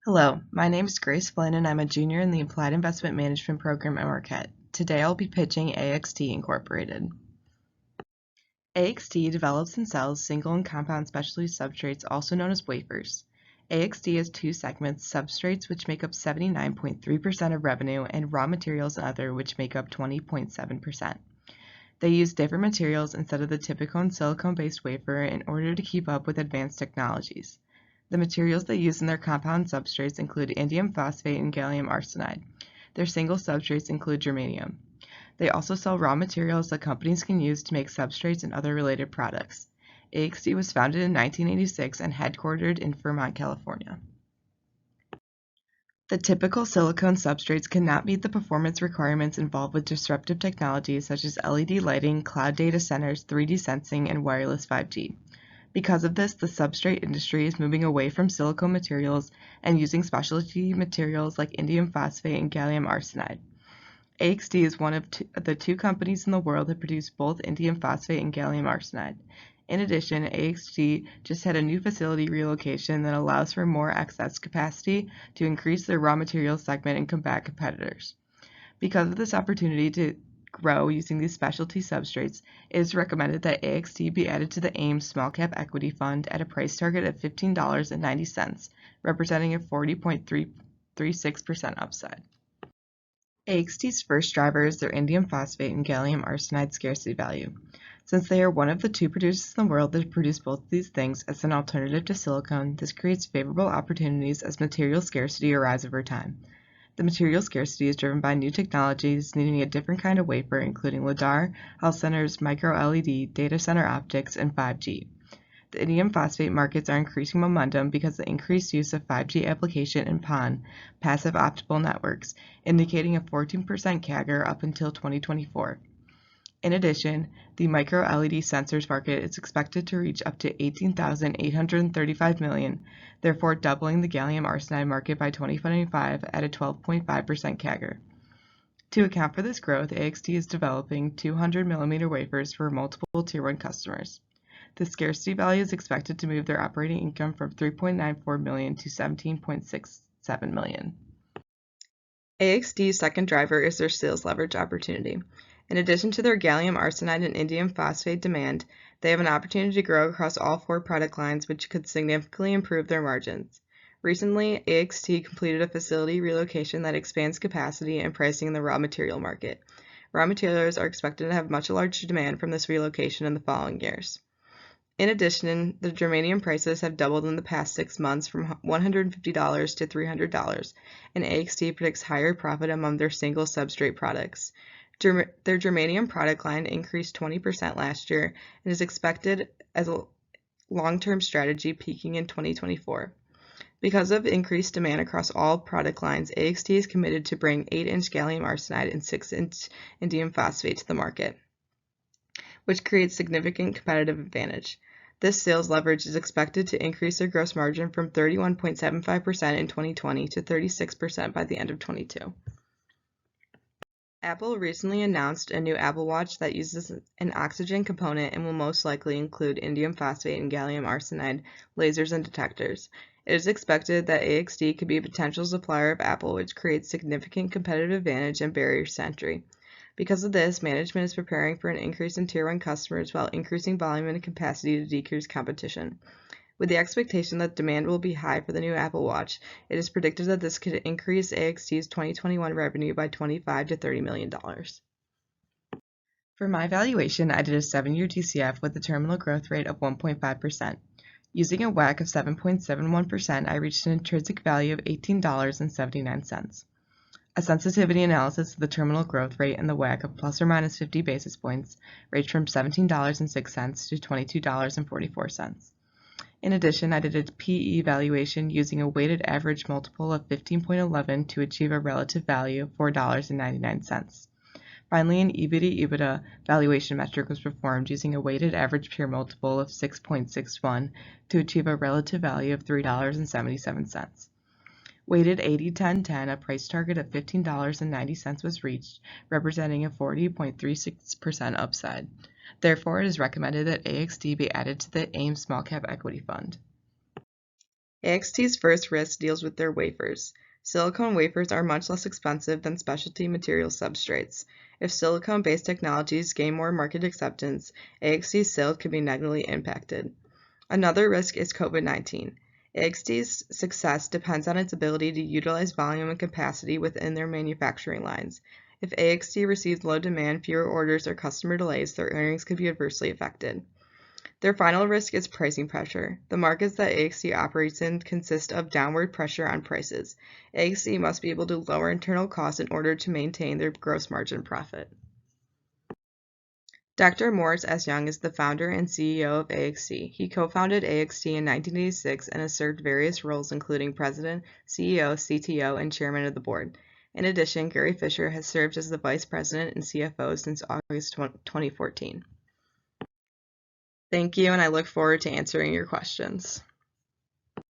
Hello, my name is Grace Flynn and I'm a junior in the Applied Investment Management program at Marquette. Today I'll be pitching AXT Incorporated. AXT develops and sells single and compound specialty substrates, also known as wafers. AXT has two segments: substrates, which make up 79.3% of revenue, and raw materials and other, which make up 20.7%. They use different materials instead of the typical silicone-based wafer in order to keep up with advanced technologies. The materials they use in their compound substrates include indium phosphate and gallium arsenide. Their single substrates include germanium. They also sell raw materials that companies can use to make substrates and other related products. AXT was founded in 1986 and headquartered in Fremont, California. The typical silicone substrates cannot meet the performance requirements involved with disruptive technologies such as LED lighting, cloud data centers, 3D sensing, and wireless 5G. Because of this, the substrate industry is moving away from silicone materials and using specialty materials like indium phosphate and gallium arsenide. AXT is one of the two companies in the world that produce both indium phosphate and gallium arsenide. In addition, AXT just had a new facility relocation that allows for more excess capacity to increase their raw materials segment and combat competitors. Because of this opportunity to grow using these specialty substrates, it is recommended that AXT be added to the AIM Small Cap Equity Fund at a price target of $15.90, representing a 40.36% upside. AXT's first driver is their indium phosphate and gallium arsenide scarcity value. Since they are one of the two producers in the world that produce both of these things as an alternative to silicone, this creates favorable opportunities as material scarcity arises over time. The material scarcity is driven by new technologies needing a different kind of wafer, including LiDAR, health centers, micro-LED, data center optics, and 5G. The indium phosphate markets are increasing momentum because of the increased use of 5G application in PON, passive optical networks, indicating a 14% CAGR up until 2024. In addition, the micro-LED sensors market is expected to reach up to 18,835 million, therefore doubling the gallium arsenide market by 2025 at a 12.5% CAGR. To account for this growth, AXT is developing 200mm wafers for multiple Tier 1 customers. The scarcity value is expected to move their operating income from $3.94 million to $17.67 million. AXT's second driver is their sales leverage opportunity. In addition to their gallium arsenide and indium phosphate demand, they have an opportunity to grow across all four product lines, which could significantly improve their margins. Recently, AXT completed a facility relocation that expands capacity and pricing in the raw material market. Raw materials are expected to have much larger demand from this relocation in the following years. In addition, the germanium prices have doubled in the past 6 months from $150 to $300, and AXT predicts higher profit among their single substrate products. Their germanium product line increased 20% last year and is expected as a long-term strategy peaking in 2024. Because of increased demand across all product lines, AXT is committed to bring 8-inch gallium arsenide and 6-inch indium phosphate to the market, which creates significant competitive advantage. This sales leverage is expected to increase their gross margin from 31.75% in 2020 to 36% by the end of 2022. Apple recently announced a new Apple Watch that uses an oxygen component and will most likely include indium phosphate and gallium arsenide lasers and detectors. It is expected that AXT could be a potential supplier of Apple, which creates significant competitive advantage and barriers to entry. Because of this, management is preparing for an increase in Tier 1 customers while increasing volume and capacity to decrease competition. With the expectation that demand will be high for the new Apple Watch, it is predicted that this could increase AXT's 2021 revenue by $25 to $30 million. For my valuation, I did a 7-year DCF with a terminal growth rate of 1.5%. Using a WACC of 7.71%, I reached an intrinsic value of $18.79. A sensitivity analysis of the terminal growth rate and the WACC of plus or minus 50 basis points ranged from $17.06 to $22.44. In addition, I did a PE valuation using a weighted average multiple of 15.11 to achieve a relative value of $4.99. Finally, an EBITDA valuation metric was performed using a weighted average peer multiple of 6.61 to achieve a relative value of $3.77. Weighted 80-10-10, a price target of $15.90 was reached, representing a 40.36% upside. Therefore, it is recommended that AXT be added to the AIM Small Cap Equity Fund. AXT's first risk deals with their wafers. Silicone wafers are much less expensive than specialty material substrates. If silicone-based technologies gain more market acceptance, AXT's sales could be negatively impacted. Another risk is COVID-19. AXT's success depends on its ability to utilize volume and capacity within their manufacturing lines. If AXT receives low demand, fewer orders, or customer delays, their earnings could be adversely affected. Their final risk is pricing pressure. The markets that AXT operates in consist of downward pressure on prices. AXT must be able to lower internal costs in order to maintain their gross margin profit. Dr. Morris S. Young is the founder and CEO of AXT. He co-founded AXT in 1986 and has served various roles including president, CEO, CTO, and chairman of the board. In addition, Gary Fisher has served as the vice president and CFO since August 2014. Thank you, and I look forward to answering your questions.